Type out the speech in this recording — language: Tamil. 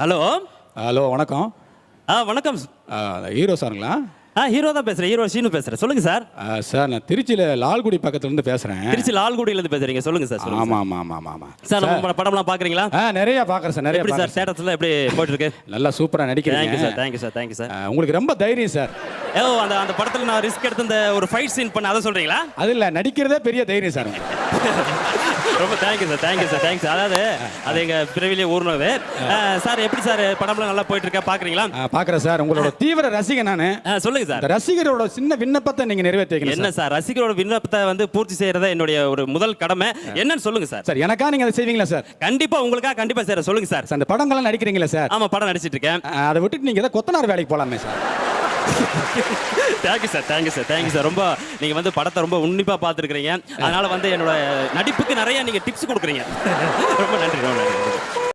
ஹலோ. ஹலோ வணக்கம். வணக்கம். ஹீரோ சாருங்களா? ஹீரோ தான் பேசுகிறேன். ஹீரோ சீனு பேசுகிறேன். சொல்லுங்கள் சார். சார் நான் திருச்சியில் லால்குடி பக்கத்துலேருந்து பேசுகிறேன். திருச்சி லால்குடியிலேருந்து பேசுகிறீங்க. சொல்லுங்கள் சார். ஆமாம் ஆமாம் ஆமாம் ஆமாம் சார், நம்ம படம்லாம் பார்க்குறீங்களா? நிறைய பார்க்குறேன் சார். நிறைய எப்படி சார் ஸ்டேட்டஸ்லாம் எப்படி போயிட்டு இருக்கு? நல்லா சூப்பராக நடிக்கிறீங்க. Thank you sir. Thank you sir. Thank you sir. உங்களுக்கு ரொம்ப தைரியம் சார். அந்த படத்தில் நான் ரிஸ்க் எடுத்து இந்த ஒரு ஃபைட் சீன் பண்ண அதை சொல்கிறீங்களா? அது இல்லை, நடிக்கிறதே பெரிய தைரியம் சார். ரொம்ப thank you sir. Thank you sir. Thanks. அதாவது அது எங்கள் பிறவிலே ஊர்னது. சார் எப்படி சார் படம்லாம் நல்லா போயிட்டு இருக்கா? பார்க்குறீங்களா? பார்க்குறேன் சார். உங்களோட தீவிர ரசிகன் நான். சொல்லுங்க சார். ரசிகரோட சின்ன விண்ணப்பத்தை நீங்க நிறைவேற்றிக்கணும். என்ன சார், ரசிகரோட விண்ணப்பத்தை வந்து பூர்த்தி செய்யறத என்னுடைய ஒரு முதல் கடமை. என்னன்னு சொல்லுங்க சார். சார் எனக்கா நீங்க அதை செய்வீங்களா சார்? கண்டிப்பா உங்களுக்காக கண்டிப்பா சார். சொல்லுங்க சார். அந்த படங்கள்லாம் நடிக்கிறீங்களா சார்? ஆமா, படம் நடிச்சிட்டு இருக்கேன். அதை விட்டுட்டு நீங்க ஏதாவது கொத்தனார் வேலைக்கு போலாமே sir. Thank you sir. Thank you sir. Thank you sir. ரொம்ப நீங்க வந்து படத்தை ரொம்ப உன்னிப்பா பார்த்துருக்கீங்க. அதனால வந்து என்னோட நடிப்புக்கு நிறைய நீங்க டிப்ஸ் கொடுக்குறீங்க. ரொம்ப நன்றி. ரொம்ப நன்றி.